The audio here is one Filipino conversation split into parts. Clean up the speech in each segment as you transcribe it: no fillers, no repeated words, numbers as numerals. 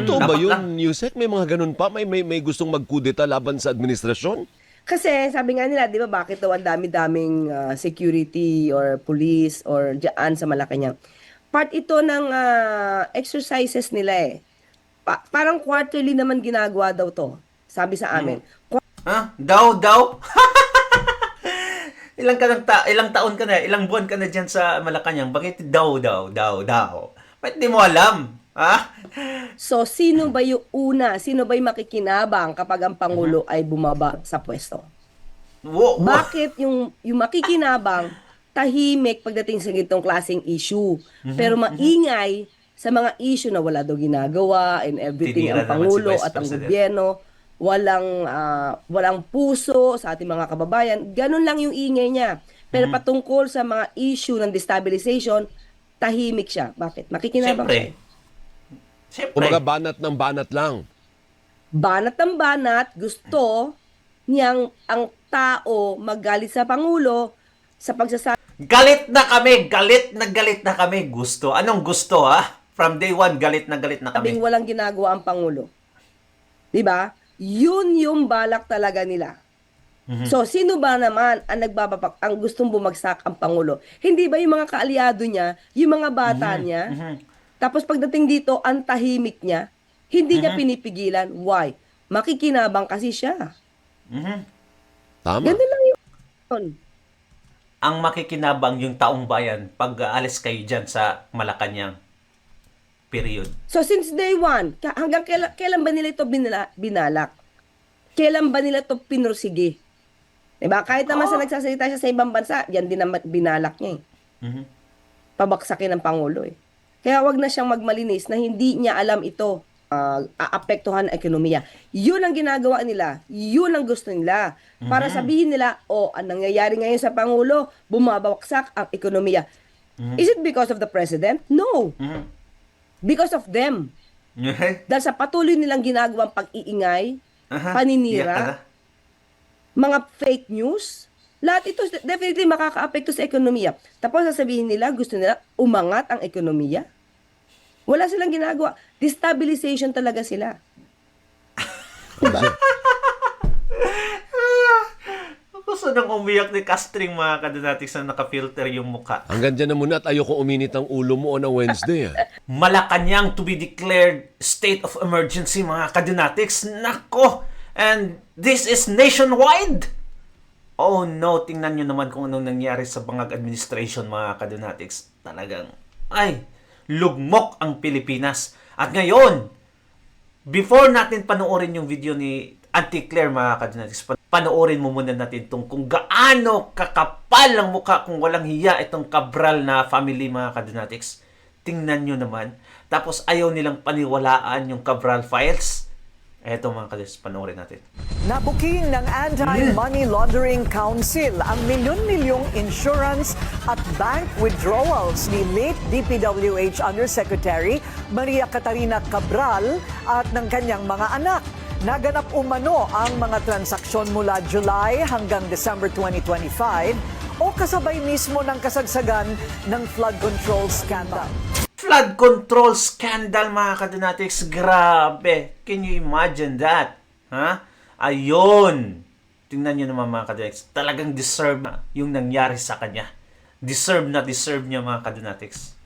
Totoo ba Dapat lang. yun, Yusek? May mga ganun pa? May gustong magkudeta laban sa administrasyon? Kasi sabi nga nila, di ba, bakit daw ang dami-daming security or police or dyan sa Malacanang? Part ito ng exercises nila eh. Parang quarterly naman ginagawa daw to, sabi sa amin. Ha? Daw? Ilang taon ka na, ilang buwan ka na dyan sa Malacanang. Bakit daw? Ba't di mo alam? Ha? So, sino ba yung una? Sino ba yung makikinabang kapag ang Pangulo ay bumaba sa pwesto? Bakit yung makikinabang tahimik pagdating sa ganitong klaseng issue, pero maingay sa mga issue na wala daw ginagawa and everything, Tinira ang naman si Pangulo Vice at ang President. gobyerno, walang puso sa ating mga kababayan. Ganun lang yung ingay niya. Pero patungkol sa mga issue ng destabilization, tahimik siya. Bakit? Makikinabang siya. Siyempre. Kumaga banat ng banat lang. Banat ng banat, gusto niyang ang tao magalit sa Pangulo sa pagsasabi Galit na kami. Gusto. Anong gusto, ha? From day one, galit na kami. walang ginagawa ang Pangulo. 'Di ba? Yun yung balak talaga nila. So, sino ba naman ang gustong bumagsak ang Pangulo? Hindi ba yung mga kaalyado niya, yung mga bata niya? Tapos pagdating dito, ang tahimik niya, hindi niya pinipigilan. Why? Makikinabang kasi siya. Tama. Ganun lang yun. Ang makikinabang yung taong bayan pag aalis kayo dyan sa Malacanang. Period. So, since day one, hanggang kailan ba nila ito binalak? Kailan ba nila ito pinursige? Diba? Kahit naman sa nagsasalita siya sa ibang bansa, yan din naman binalak niya eh. Pabaksakin ng Pangulo eh. Kaya wag na siyang magmalinis na hindi niya alam ito. Aapektuhan ang ekonomiya. Yun ang ginagawa nila. Yun ang gusto nila. Para sabihin nila, ang nangyayari ngayon sa Pangulo, bumabaksak ang ekonomiya. Is it because of the President? No. Because of them. Dahil sa patuloy nilang ginagawang pag-iingay, paninira, mga fake news, lahat ito definitely makakaapekto sa ekonomiya. Tapos sasabihin nila, gusto nila umangat ang ekonomiya. Wala silang ginagawa. Destabilization talaga sila. Diba? Gusto nang umiyak ni Castring, mga kadonatics, na nakafilter yung mukha. Hanggang dyan na muna at ayoko uminit ang ulo mo on a Wednesday. Malacanang to be declared state of emergency, mga kadonatics. Nako! And this is nationwide! Oh no, tingnan nyo naman kung anong nangyari sa Bangag administration, mga kadonatics. Talagang, lugmok ang Pilipinas. At ngayon, before natin panoorin yung video ni Auntie Claire, mga kadonatics, panoorin mo muna natin itong kung gaano kakapal ang mukha, kung walang hiya itong Cabral na family, mga kadonatics. Tingnan nyo naman. Tapos ayaw nilang paniwalaan yung Cabral files. Eto, mga kadonatics, panoorin natin. Nabuking ng Anti-Money Laundering Council ang milyon-milyong insurance at bank withdrawals ni late DPWH Undersecretary Maria Catarina Cabral at ng kanyang mga anak. Naganap umano ang mga transaksyon mula July hanggang December 2025 o kasabay mismo ng kasagsagan ng flood control scandal. Flood control scandal, mga kadonatics. Grabe. Can you imagine that? Ha? Ayun. Tingnan nyo naman, mga kadonatics. Talagang deserve na yung nangyari sa kanya. Deserve niya, mga kadonatics.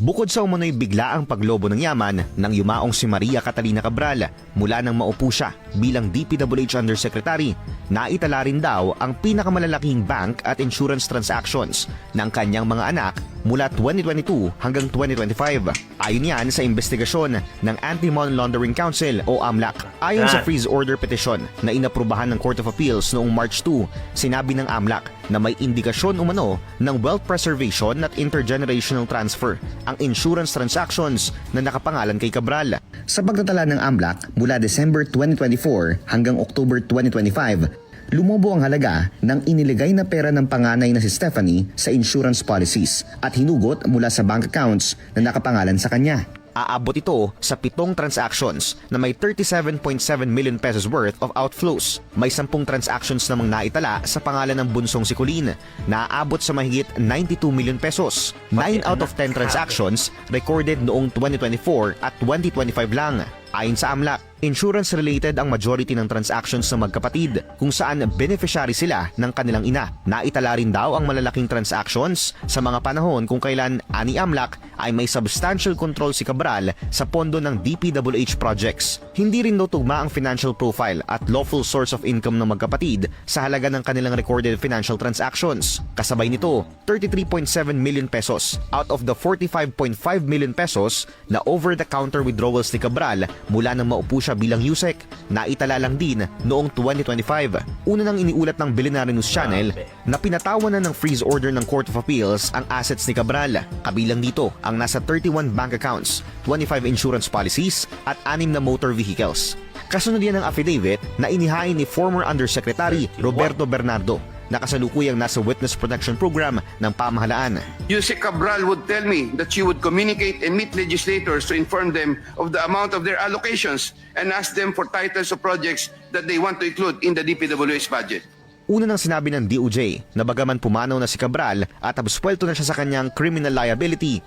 Bukod sa umano'y biglaang paglobo ng yaman nang yumaong si Maria Catalina Cabral mula nang maupo siya bilang DPWH Undersecretary, naitala rin daw ang pinakamalalaking bank at insurance transactions ng kanyang mga anak mula 2022 hanggang 2025. Ayon yan sa investigasyon ng Anti-Money Laundering Council o AMLAC. Ayon sa freeze order petition na inaprubahan ng Court of Appeals noong March 2, sinabi ng AMLAC na may indikasyon umano ng wealth preservation at intergenerational transfer ang insurance transactions na nakapangalan kay Cabral. Sa pagtatala ng AMLAC mula December 2024 hanggang October 2025, lumobo ang halaga ng iniligay na pera ng panganay na si Stephanie sa insurance policies at hinugot mula sa bank accounts na nakapangalan sa kanya. Aabot ito sa 7 transactions na may 37.7 million pesos worth of outflows. May 10 transactions namang naitala sa pangalan ng bunsong si Colleen na aabot sa mahigit 92 million pesos. 9 out of 10 transactions recorded noong 2024 at 2025 lang. Ayon sa AMLAC, insurance-related ang majority ng transactions ng magkapatid kung saan beneficiary sila ng kanilang ina. Naitala rin daw ang malalaking transactions sa mga panahon kung kailan, ani AMLAC, ay may substantial control si Cabral sa pondo ng DPWH projects. Hindi rin daw tugma ang financial profile at lawful source of income ng magkapatid sa halaga ng kanilang recorded financial transactions. Kasabay nito, 33.7 million pesos out of the 45.5 million pesos na over-the-counter withdrawals ni Cabral mula nang maupo siya bilang USEC, naitala lang din noong 2025. Una nang iniulat ng Billionaire News Channel na pinatawan na ng freeze order ng Court of Appeals ang assets ni Cabral. Kabilang dito ang nasa 31 bank accounts, 25 insurance policies at 6 na motor vehicles. Kasunod yan ng affidavit na inihain ni former Undersecretary Roberto Bernardo na kasalukuyang nasa Witness Protection Program ng pamahalaan. Yusek Cabral would tell me that she would communicate and meet legislators to inform them of the amount of their allocations and ask them for titles of projects that they want to include in the DPWH budget. Una nang sinabi ng DOJ na bagaman pumanaw na si Cabral at absuelto na siya sa kanyang criminal liability,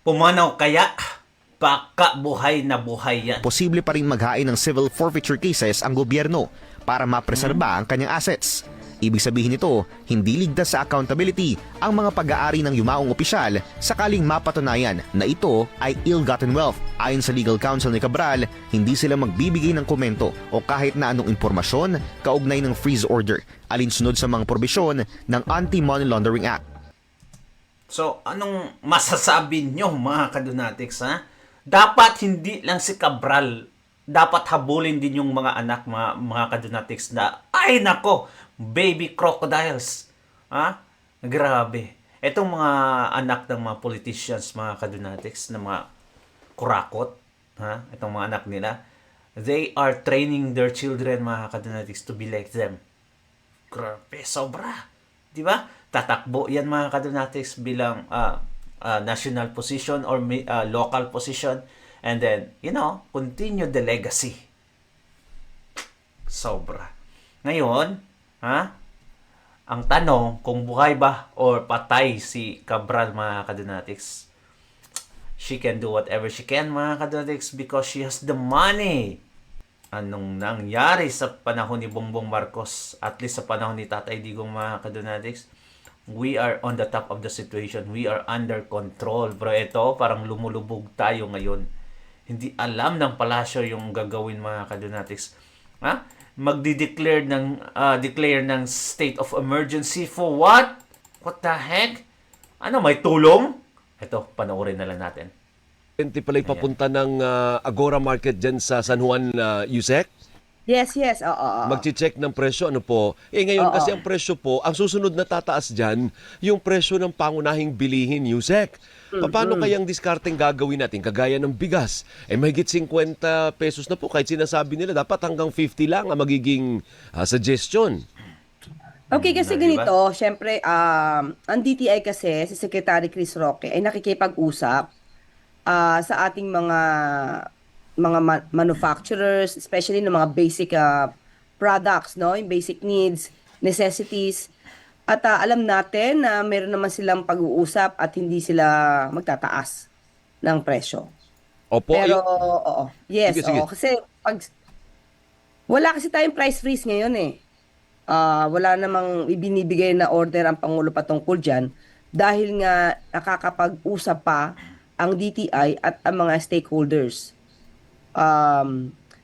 Pumanaw kaya? Baka buhay na buhay yan. posible pa rin maghain ng civil forfeiture cases ang gobyerno para mapreserba ang kanyang assets. Ibig sabihin nito, hindi ligtas sa accountability ang mga pag-aari ng yumaong opisyal sakaling mapatunayan na ito ay ill-gotten wealth. Ayon sa legal counsel ni Cabral, hindi sila magbibigay ng komento o kahit na anong impormasyon kaugnay ng freeze order alinsunod sa mga probisyon ng Anti-Money Laundering Act. So, anong masasabi nyo mga kadunatics, ha? Dapat hindi lang si Cabral, dapat habulin din yung mga anak, mga kadunatics na, ay nako, baby crocodiles. Ha? Grabe. Itong mga anak ng mga politicians, mga kadunatics, na mga kurakot, ha? Itong mga anak nila, they are training their children, mga kadunatics, to be like them. Grabe, sobra. Di ba? Tatakbo yan mga kadunatics bilang national position or local position, and then, continue the legacy. Sobra. Ngayon, ang tanong kung buhay ba or patay si Cabral, mga kadunatics, she can do whatever she can, mga kadunatics, because she has the money. Anong nangyari sa panahon ni Bongbong Marcos, at least sa panahon ni Tatay Digong, mga kadunatics, we are on the top of the situation. We are under control. Pero ito, parang lumulubog tayo ngayon. Hindi alam ng palasyo yung gagawin, mga kadunatics. Magdi-declare ng state of emergency for what? What the heck? Ano, may tulong? Ito, panoorin na lang natin. Pala'y papunta ng Agora Market dyan sa San Juan, USEC. Yes. Oo. Magche-check ng presyo, ano po. Ngayon kasi ang presyo po, ang susunod na tataas dyan, yung presyo ng pangunahing bilihin, USEC. Paano kayang diskarteng gagawin natin? Kagaya ng bigas. Mahigit 50 pesos na po. Kahit sinasabi nila, dapat hanggang 50 lang ang magiging suggestion. Okay, kasi ganito, syempre, ang DTI kasi, si Secretary Chris Roque, ay nakikipag-usap sa ating mga manufacturers, especially ng mga basic products, no? Yung basic needs, necessities. At alam natin na meron naman silang pag-uusap at hindi sila magtataas ng presyo. Opo. Pero, oo. Yes, Sige. oo. Kasi wala kasi tayong price freeze ngayon eh. Wala namang ibinibigay na order ang Pangulo patungkol dyan dahil nga nakakapag-usap pa ang DTI at ang mga stakeholders.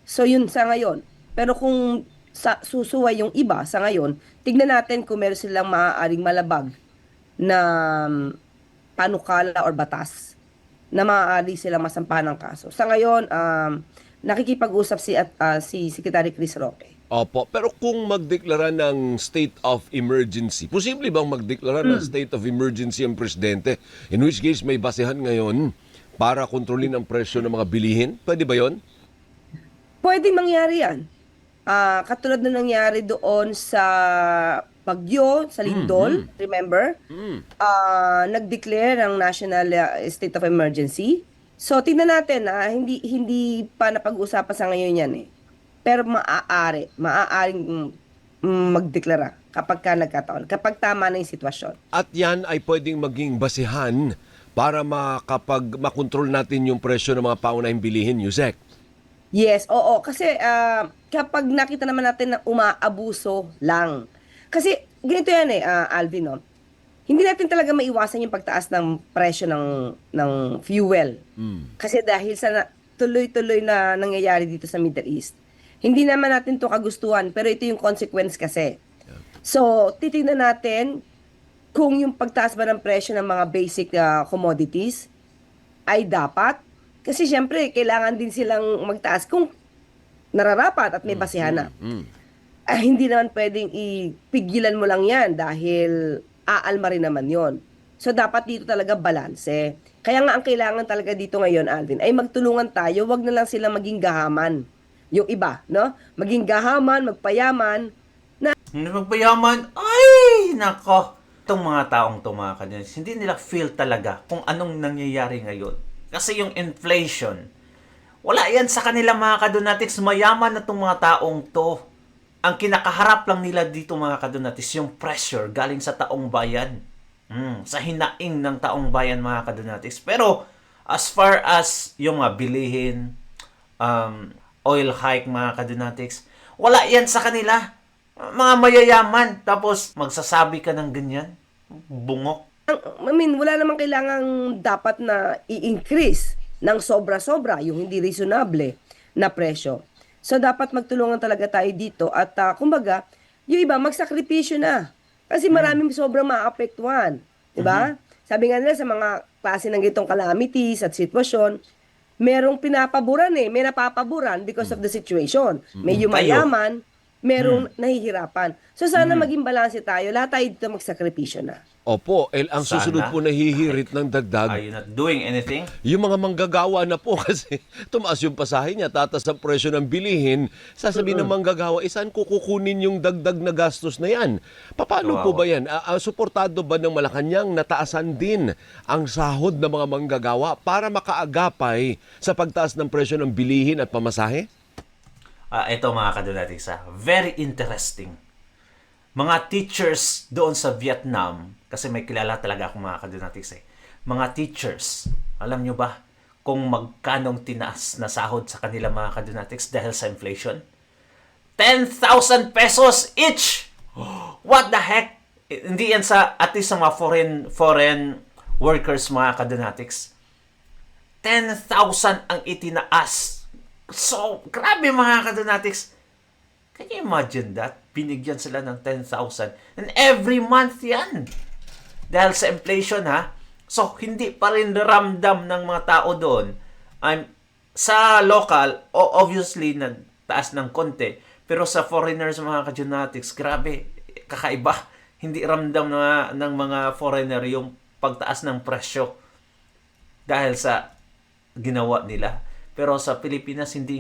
So yun sa ngayon. Pero kung susuway yung iba sa ngayon, tignan natin kung meron silang maaaring malabag na panukala or batas na maaari silang masampahan ng kaso. Sa ngayon, nakikipag-usap si Secretary Chris Roque. Opo, pero kung magdeklara ng state of emergency, posible bang magdeklara ng state of emergency ang presidente? In which case, may basehan ngayon para kontrolin ang presyo ng mga bilihin? Pwede ba yon? Pwede mangyari yan. Katulad na nangyari doon sa Bagyo, sa Lindol, remember? Nag-declare ang national state of emergency. So, tingnan natin, hindi pa napag-uusapan sa ngayon yan eh. Pero maaaring magdeklara kapag ka nagkataon, kapag tama na yung sitwasyon. At yan ay pwedeng maging basihan para makontrol natin yung presyo ng mga pangunahing bilihin, Yusek. Yes, oo. Kasi kapag nakita naman natin na umaabuso lang. Kasi ganito yan eh, Alvin, no? Hindi natin talaga maiwasan yung pagtaas ng presyo ng fuel. Kasi dahil sa tuloy-tuloy na nangyayari dito sa Middle East, hindi naman natin to kagustuhan, pero ito yung consequence kasi. So, titignan natin kung yung pagtaas ba ng presyo ng mga basic commodities ay dapat. Kasi syempre, kailangan din silang magtaas kung nararapat at may basihan na. Hindi naman pwedeng ipigilan mo lang yan dahil aalma rin naman yon. So, dapat dito talaga balanse. Kaya nga ang kailangan talaga dito ngayon, Alvin, ay magtulungan tayo, wag na lang sila maging gahaman. Yung iba, no? Maging gahaman, magpayaman. Hindi magpayaman, ay, nako. Itong mga taong to, mga kadinas, hindi nila feel talaga kung anong nangyayari ngayon. Kasi yung inflation, wala yan sa kanila mga kadonatics, mayaman na itong mga taong to. Ang kinakaharap lang nila dito mga kadonatics, yung pressure galing sa taong bayan. Sa hinaing ng taong bayan mga kadonatics. Pero as far as yung mga bilihin, oil hike mga kadonatics, wala yan sa kanila. Mga mayayaman. Tapos magsasabi ka ng ganyan. Bungok. I mean, wala namang kailangang dapat na i-increase ng sobra-sobra, yung hindi reasonable na presyo. So, dapat magtulungan talaga tayo dito at kumbaga, yung iba, magsakripisyo na. Kasi maraming sobrang maapektuhan. Diba? Sabi nga nila sa mga klase ng gitong calamities at sitwasyon, merong pinapaboran eh, may napapaboran because of the situation. May yumayaman, merong nahihirapan. So sana maging balanse tayo, lahat tayo dito magsakripisyo na. Opo, ang Sana. susunod po na hihirit ng Are dagdag, you not doing anything? yung mga manggagawa na po kasi tumaas yung pasahe niya, tatas ang presyo ng bilihin, sasabihin ng manggagawa, saan ko kukunin yung dagdag na gastos na yan? Paano po ba yan? Suportado ba ng Malacanang nataasan din ang sahod ng mga manggagawa para makaagapay sa pagtaas ng presyo ng bilihin at pamasahe? Ito mga kadonatics, very interesting. Mga teachers doon sa Vietnam, kasi may kilala talaga akong mga kadonatics eh. Mga teachers, alam nyo ba kung magkanong tinaas na sahod sa kanila mga kadonatics dahil sa inflation? 10,000 pesos each! What the heck? Hindi yan sa, at least sa mga foreign workers mga kadonatics. 10,000 ang itinaas. So, grabe mga kadonatics. Can you imagine that? Binigyan sila ng 10,000. And every month yan. Dahil sa inflation ha. So, hindi pa rin ramdam ng mga tao doon. Sa local, obviously, nagtaas ng konti. Pero sa foreigners, mga kadonatics, grabe, kakaiba. Hindi ramdam ng mga foreigner yung pagtaas ng presyo. Dahil sa ginawa nila. Pero sa Pilipinas, hindi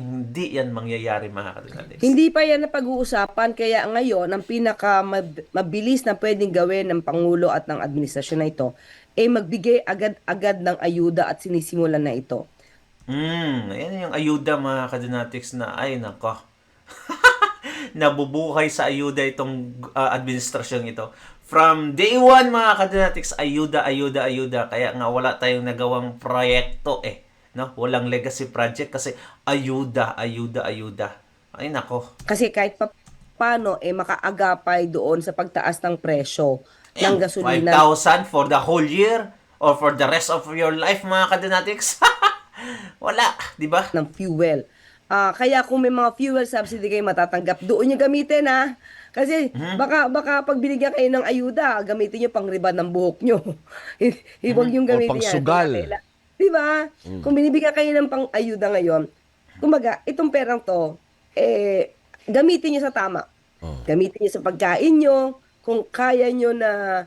yan mangyayari mga kadonatics. Hindi pa yan na pag-uusapan, kaya ngayon, ang pinakamabilis na pwedeng gawin ng Pangulo at ng administrasyon na ito, ay magbigay agad-agad ng ayuda at sinisimulan na ito. Ayan yung ayuda mga kadonatics na, ay nako, nabubuhay sa ayuda itong administrasyon ito. From day one mga kadonatics, ayuda. Kaya nga wala tayong nagawang proyekto eh. No, walang legacy project kasi ayuda. Ay nako. Kasi kahit paano makaagapay doon sa pagtaas ng presyo ng gasolina. 5,000 for the whole year or for the rest of your life mga kadonatics. Wala, di ba? Ng fuel. Kaya kung may mga fuel subsidy kayo matatanggap, doon nyo gamitin ha. Kasi baka pag binigyan kayo ng ayuda, gamitin nyo pang ribad ng buhok nyo. Huwag yung gamitin O pang sugal. Diba? Kung binibigyan kayo ng pang-ayuda ngayon, kumbaga, itong perang to, gamitin nyo sa tama. Gamitin nyo sa pagkain nyo, kung kaya nyo na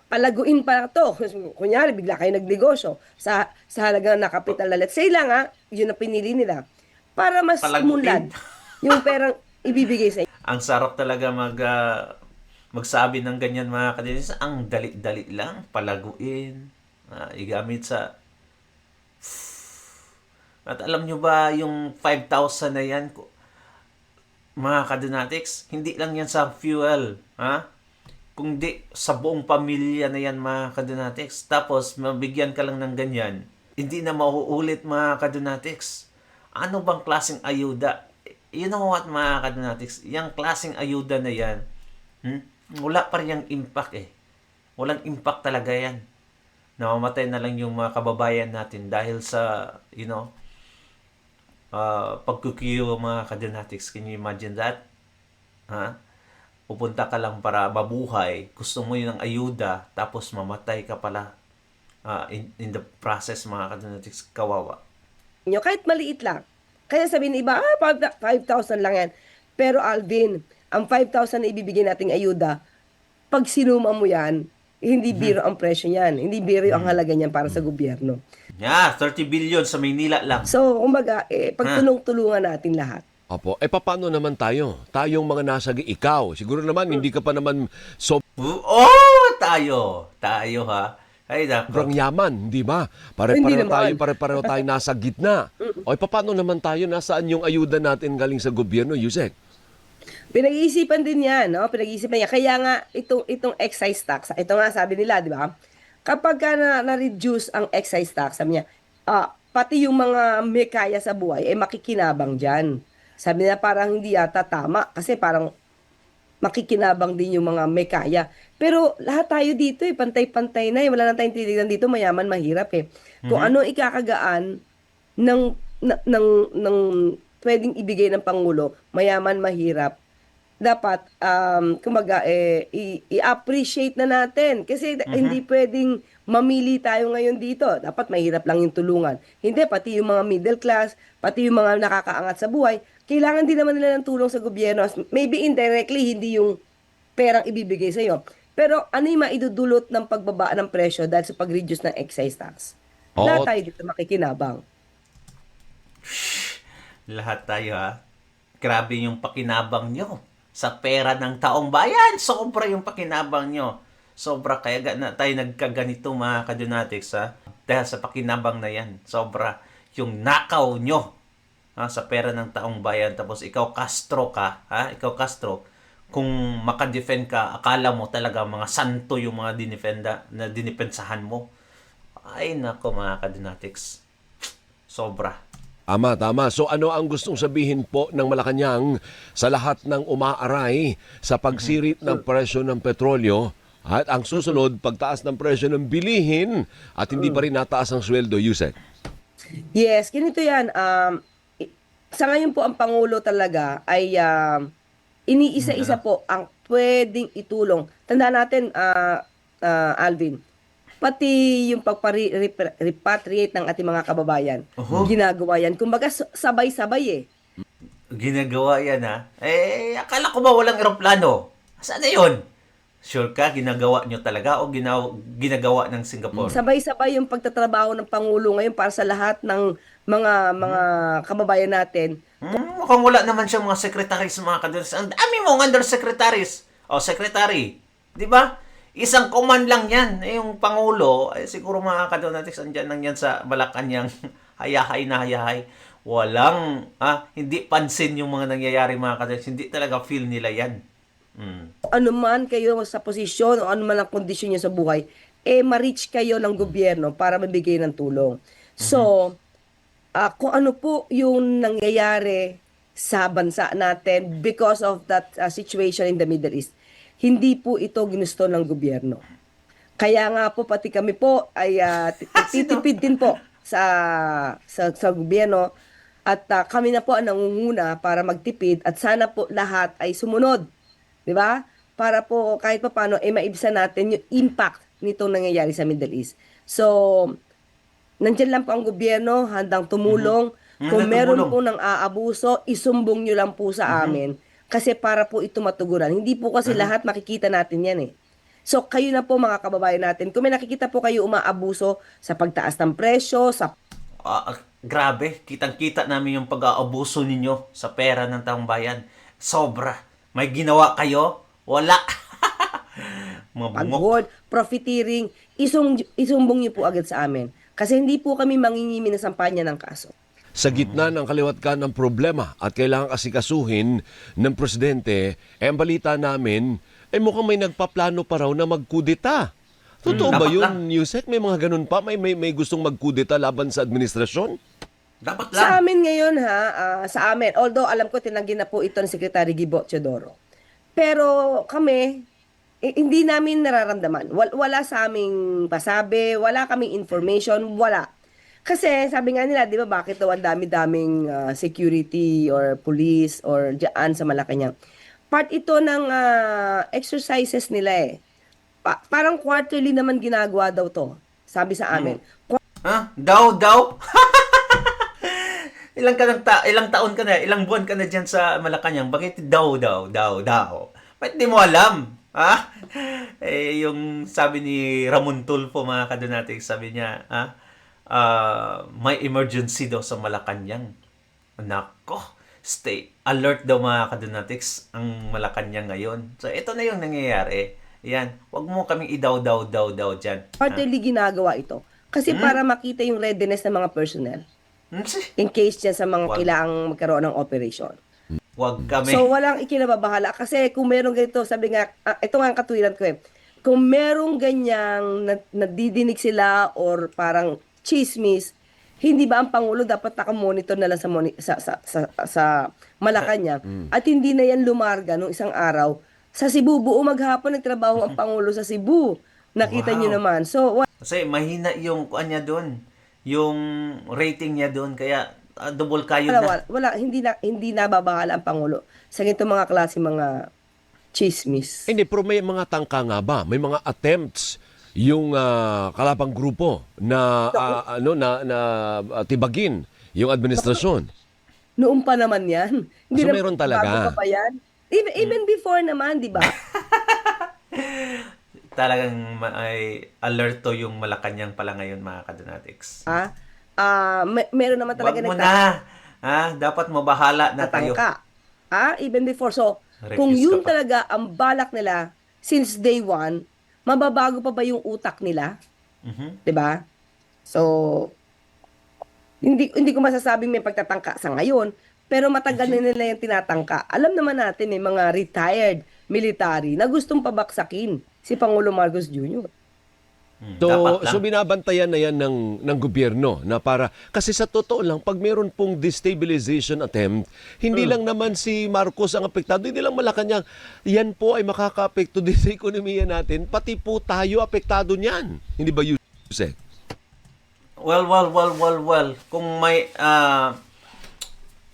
palaguin pa to. Kunyari, bigla kayo nagnegosyo sa halagang na kapital na let's say lang yun ang pinili nila. Para mas Palaguin. umunlad yung perang ibibigay sa inyo. Ang sarap talaga magsabi ng ganyan mga kadonatics. Ang dali-dali lang, palaguin, igamit sa At alam nyo ba yung 5,000 na yan, mga kadonatics, hindi lang yan sa fuel, ha? Kundi sa buong pamilya na yan, mga kadonatics. Tapos, mabigyan ka lang ng ganyan, hindi na mauulit, mga kadonatics. Ano bang klaseng ayuda? You know what, mga kadonatics? Yung klaseng ayuda na yan, wala pa rin yung impact eh. Walang impact talaga yan. Namamatay na lang yung mga kababayan natin dahil sa, pagkukiyo, mga kadonatics. Can you imagine that? Ha? Pupunta ka lang para mabuhay, gusto mo yun ng ayuda, tapos mamatay ka pala in the process, mga kadonatics. Kawawa. Kahit maliit lang. Kaya sabihin ng iba, 5,000 lang yan. Pero Alvin, ang 5,000 na ibibigay nating ayuda, pag sinuma mo yan, hindi biro ang presyo niyan. Hindi biro ang halaga niyan para sa gobyerno. Yeah, 30 billion sa Maynila lang. So, kumbaga, pagtulong-tulungan natin lahat. Opo. Paano naman tayo? Tayong mga nasa ikaw. Siguro naman, hindi ka pa naman Tayo ha. Ay, sobrang yaman, di ba? Hindi Pare-pareho tayo nasa gitna. Paano naman tayo? Nasaan yung ayuda natin galing sa gobyerno, Yusek? Pinag-iisipan din yan, no? Pinag-iisipan yan. Kaya nga, itong excise tax, ito nga sabi nila, di ba? Kapag na-reduce ang excise tax, sabi niya, pati yung mga may kaya sa buhay, makikinabang dyan. Sabi niya, parang hindi yata tama, kasi parang makikinabang din yung mga may kaya. Pero lahat tayo dito, pantay-pantay na, wala na tayong titignan dito, mayaman, mahirap eh. Kung ano ikakagaan ng pwedeng ibigay ng Pangulo, mayaman, mahirap, dapat kumbaga i-appreciate na natin kasi hindi pwedeng mamili tayo ngayon dito. Dapat mahirap lang yung tulungan. Hindi, pati yung mga middle class, pati yung mga nakakaangat sa buhay, kailangan din naman nila ng tulong sa gobyerno. Maybe indirectly, hindi yung perang ibibigay sa iyo. Pero ano yung maidudulot ng pagbaba ng presyo dahil sa pag-reduce ng excise tax? Lahat tayo dito makikinabang. Lahat tayo ha. Grabe yung pakinabang nyo sa pera ng taong bayan. Sobra yung pakinabang nyo. Sobra. Kaya tayo nagkaganito, mga kadonatics, ha. Dahil sa pakinabang na yan. Sobra. Yung nakaw nyo sa pera ng taong bayan. Tapos ikaw Castro ka. Ha? Ikaw Castro. Kung makadefend ka, akala mo talaga mga santo yung mga dinipensahan mo. Ay nako, mga kadonatics. Sobra. Tama. So ano ang gustong sabihin po ng Malacanang sa lahat ng umaaray sa pagsirit ng presyo ng petrolyo at ang susunod, pagtaas ng presyo ng bilihin at hindi pa rin nataas ang sweldo, Yusek? Yes, ganito yan. Sa ngayon po ang Pangulo talaga ay iniisa-isa po ang pwedeng itulong. Tandaan natin, Alvin, pati yung pagpa-repatriate ng ating mga kababayan, ginagawa yan. Kumbaga, sabay-sabay eh. Ginagawa yan ha? Akala ko ba walang eroplano? Saan na yun? Sure ka, ginagawa nyo talaga o ginagawa ng Singapore? Sabay-sabay yung pagtatrabaho ng Pangulo ngayon para sa lahat ng mga kababayan natin. Mukhang wala naman siyang mga secretaries, mga kadonatics. Ang dami mong undersecretaries. Secretary. Di ba? Isang command lang yan. Yung Pangulo, siguro mga kadonatics, andyan lang yan sa Malacanang, hayahay na hayahay. Walang, hindi pansin yung mga nangyayari, mga kadonatics. Hindi talaga feel nila yan. Ano man kayo sa posisyon o ano man ang kondisyon niyo sa buhay, ma-reach kayo ng gobyerno para mabigay ng tulong. So, kung ano po yung nangyayari sa bansa natin because of that situation in the Middle East, hindi po ito ginusto ng gobyerno. Kaya nga po pati kami po ay titipid din po sa gobyerno at kami na po ang nangunguna para magtipid at sana po lahat ay sumunod. 'Di ba? Para po kahit paano maibsan natin yung impact nitong nangyayari sa Middle East. So, nandiyan lang po ang gobyerno, handang tumulong. Kung meron po ng aabuso, isumbong nyo lang po sa amin. Kasi para po ito matuguran. Hindi po kasi lahat makikita natin yan eh. So, kayo na po mga kababayan natin. Kung may nakikita po kayo umaabuso sa pagtaas ng presyo, sa... Grabe, kitang-kita namin yung pag-aabuso ninyo sa pera ng taong bayan. Sobra. May ginawa kayo? Wala. pag-hoard, profiteering, isumbong niyo po agad sa amin. Kasi hindi po kami mangingimi ng sampanya ng kaso. sa gitna ng kaliwat ng problema at kailangang asikasuhin ng presidente, ang balita namin, mukhang may nagpaplano pa raw na magkudeta. Totoo ba dapat yun, lang. Yusek? May mga ganun pa? May gustong magkudeta laban sa administrasyon? Dapat lang. Sa amin ngayon sa amin, although alam ko tinanggi na po ito ni Secretary Gibo Teodoro. Pero kami, hindi namin nararamdaman. Wala sa aming pasabi, wala kaming information, wala. Kasi sabi nga nila, di ba, bakit daw ang dami-daming security or police or dyan sa Malacanang. Part ito ng exercises nila eh. Parang quarterly naman ginagawa daw to, sabi sa amin. Ha? Daw? Ilang taon ka na, ilang buwan ka na dyan sa Malacanang. Bakit daw? Ba't di mo alam? Ha? Yung sabi ni Ramon Tulfo, mga kadonatics, sabi niya, may emergency daw sa Malacanang. Nako, stay alert daw mga kadonatics ang Malacanang ngayon. So, ito na yung nangyayari. Yan, wag mo kaming daw dyan. Quarterly ginagawa ito. Kasi para makita yung readiness ng mga personnel. In case dyan sa mga Wag. kailangang magkaroon ng operation. Wag kami. So, walang ikinababahala. Kasi kung merong ganito, sabi nga, ito nga ang katwiran ko eh. Kung merong ganyang nadidinig sila or parang chismis, hindi ba ang Pangulo dapat nakamonitor na lang sa Malacanang? At hindi na yan lumarga nung isang araw. Sa Cebu, buo maghapon nagtrabaho ang Pangulo sa Cebu. Nakita Wow. niyo naman. So, Kasi mahina yung kuan niya doon. Yung rating niya doon. Kaya double kayo na. hindi nababahala ang Pangulo sa ganitong mga klase mga chismis. Hindi, pero may mga tangka nga ba? May mga attempts yung kalabang grupo na tibagin yung administrasyon. Noon pa naman yan. Hindi So, naman meron talaga. bago pa pa yan. Even before naman, di ba? Talagang ay alerto yung Malacanang pala ngayon, mga kadonatics. Meron naman talaga Wag mo na. Dapat mabahala na tayo. nagtatangka. Even before. So, Refuse kung yun ka pa. talaga ang balak nila since day one, mababago pa ba yung utak nila? Mhm. 'Di ba? So, hindi ko masasabing may pagtatangka sa ngayon, pero matagal na nila yung tinatangka. Alam naman natin may mga retired military na gustong pabaksakin si Pangulo Marcos Jr. Dapat lang. So binabantayan na yan ng gobyerno na para, kasi sa totoo lang, pag meron pong destabilization attempt, hindi lang naman si Marcos ang apektado, hindi lang Malacanang, yan po ay makaka-apekto din sa ekonomiya natin, pati po tayo apektado niyan. Hindi ba, Yusek? Well. Kung may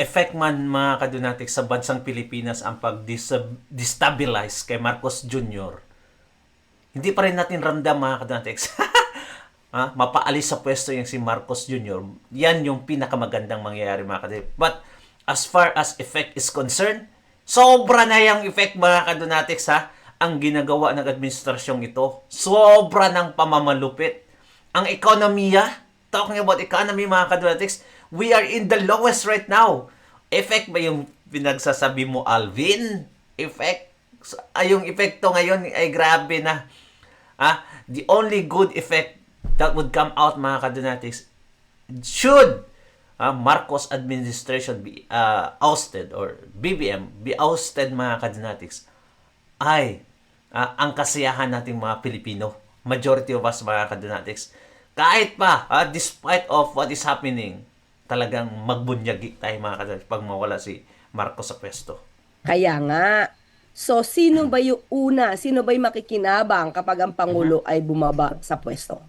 effect man, mga kadonatics, sa bansang Pilipinas ang pag-destabilize kay Marcos Jr., hindi pa rin natin ramdam, mga kadonatics. Mapaalis sa pwesto yung si Marcos Jr. Yan yung pinakamagandang mangyayari, mga kadonatics. But as far as effect is concerned, sobra na yung effect, mga kadonatics, ang ginagawa ng administrasyong ito. Sobra ng pamamalupit. Ang ekonomiya, talking about economy, mga kadonatics, we are in the lowest right now. Effect ba yung pinagsasabi mo, Alvin? Effect? Yung epekto ngayon ay grabe na. The only good effect that would come out, mga kadonatics, should Marcos administration be ousted, or BBM be ousted, mga kadonatics, ay ang kasiyahan nating mga Pilipino. Majority of us, mga kadonatics, kahit pa, despite of what is happening, talagang magbunyagi tayo, mga kadonatics, pag mawala si Marcos sa pwesto. Kaya nga. So, sino ba yung una? Sino ba yung makikinabang kapag ang Pangulo ay bumaba sa pwesto?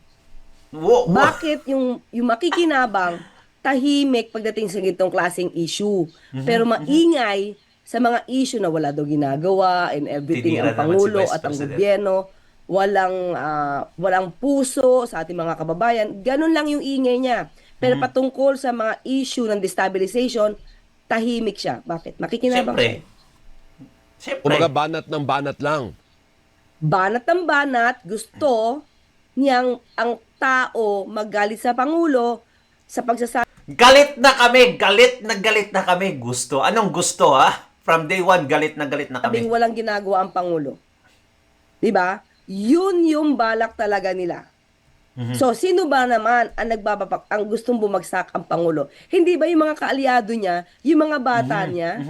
Bakit yung makikinabang tahimik pagdating sa ganitong klaseng issue, pero maingay sa mga issue na wala daw ginagawa and everything, Tinira ang naman si Pangulo Vice at ang President. gobyerno, walang puso sa ating mga kababayan. Ganun lang yung ingay niya. Pero patungkol sa mga issue ng destabilization, tahimik siya. Bakit? Makikinabang siya. Kumaga banat ng banat lang. Banat ng banat, gusto niyang ang tao magalit sa Pangulo sa pagsasabi Galit na kami. Gusto. Anong gusto, From day one, galit na kami. walang ginagawa ang Pangulo. 'Di ba? Yun yung balak talaga nila. So, sino ba naman ang ang gustong bumagsak ang Pangulo? Hindi ba yung mga kaalyado niya, yung mga bata niya?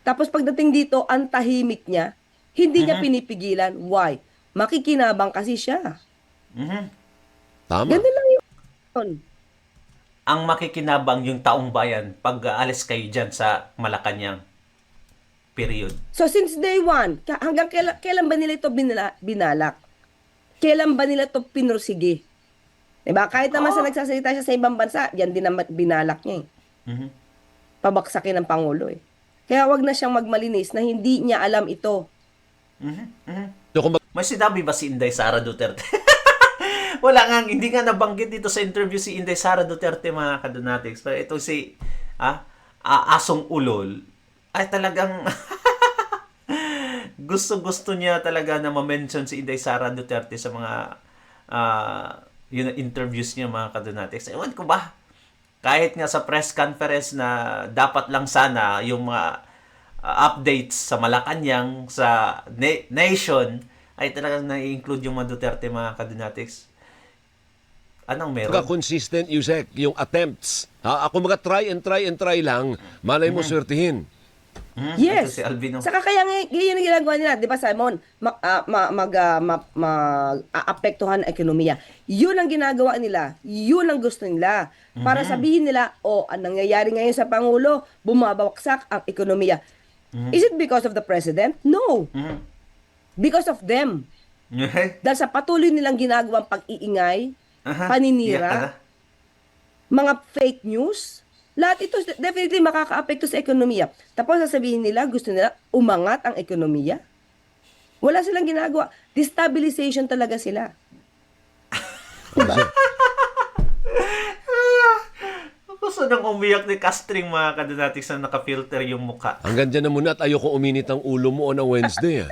Tapos pagdating dito, ang tahimik niya, hindi niya pinipigilan. Why? Makikinabang kasi siya. Tama. Ganun lang yun. Ang makikinabang yung taong bayan pag aalis kayo dyan sa Malacanang. Period. So, since day one, hanggang kailan ba nila ito binalak? Kailan ba nila ito pinursige? Diba? Kahit naman sa nagsasalita siya sa ibang bansa, yan din naman binalak niya eh. Pabaksakin ng Pangulo eh. Kaya wag na siyang magmalinis na hindi niya alam ito. So, kung May sinabi ba si Inday Sara Duterte? Wala nga, hindi nga nabanggit dito sa interview si Inday Sara Duterte, mga kadonatics. Pero ito si Asong Ulol ay talagang gusto niya talaga na ma-mention si Inday Sara Duterte sa mga yun interviews niya, mga kadonatics. Ewan ko ba? Kahit nga sa press conference na dapat lang sana yung mga updates sa Malacanang, sa nation, ay talagang na-include yung mga Duterte, mga kadonatics. Anong meron? consistent, Yusek, yung attempts. Ako try lang, malay mo swertihin. Yes. Ito si Alvin, oh. Saka kaya ngayon ang ginagawa nila, 'di ba Simon? Aapektuhan ang ekonomiya. 'Yun ang ginagawa nila. 'Yun ang gusto nila. Para sabihin nila, ang nangyayari ngayon sa Pangulo, bumabagsak ang ekonomiya. Is it because of the president? No. Because of them. Dahil sa patuloy nilang ginagawang pag-iingay, paninira, mga fake news, lahat ito definitely makaka-apekto sa ekonomiya. Tapos sasabihin nila, gusto nila umangat ang ekonomiya. Wala silang ginagawa. Destabilization talaga sila. Diba? Gusto nang umiyak ni Castring, mga kadonatics, na naka-filter yung mukha. Hanggang dyan na muna at ayoko uminit ang ulo mo on a Wednesday.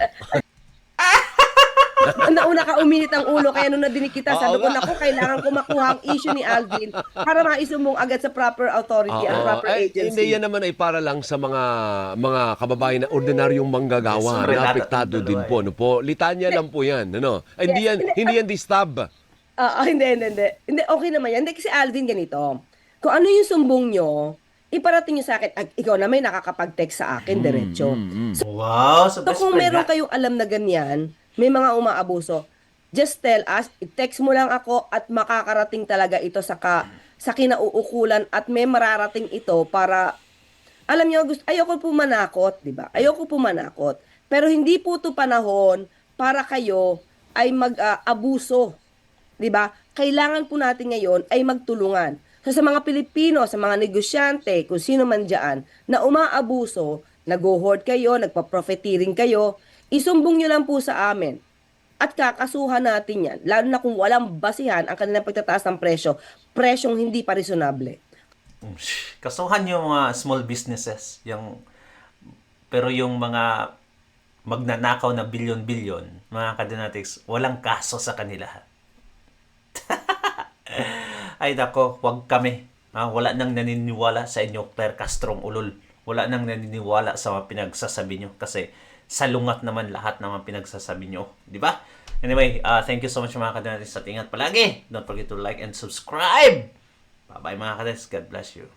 Nauna ka uminit ang ulo, kaya nung nadinig kita, sabi ko, nga. naku, kailangan ko makuha ang issue ni Alvin para maisumbong agad sa proper authority and proper agency. Hindi, yan naman ay para lang sa mga kababayan na ordinaryong manggagawa Yes, na apektado relata- din po. Ano po? Litanya lang po yan. Ano? Hindi yan distab. Hindi, okay naman yan. Hindi, kasi Alvin, ganito. Kung ano yung sumbong nyo, iparating nyo sa akin, ikaw na may nakakapag-text sa akin, diretso. Wow, sa So best kung friend meron nga. kayong alam na ganyan, may mga umaabuso, just tell us, i-text mo lang ako at makakarating talaga ito sa kinauukulan at may mararating ito para, alam niyo, ayoko po manakot, di ba? Ayoko po manakot. Pero hindi po ito panahon para kayo ay mag-abuso, di ba? Kailangan po natin ngayon ay magtulungan. So sa mga Pilipino, sa mga negosyante, kung sino man dyan, na umaabuso, nag-hoard kayo, nagpa-profiteering kayo, isumbong nyo lang po sa amin. At kakasuhan natin yan. Lalo na kung walang basihan ang kanilang pagtataas ng presyo. Presyong hindi pa reasonable. Kasuhan yung mga small businesses. Pero yung mga magnanakaw na bilyon-bilyon, mga kadonatics, walang kaso sa kanila. Ay nako, wag kami. Wala nang naniniwala sa inyo, Claire Castrong Ulol. Wala nang naniniwala sa mga pinagsasabi nyo kasi salungat naman lahat ng mga pinagsasabi nyo. Di ba? Anyway, thank you so much mga kadonatics sa tingat palagi. Don't forget to like and subscribe. Bye-bye mga kadonatics. God bless you.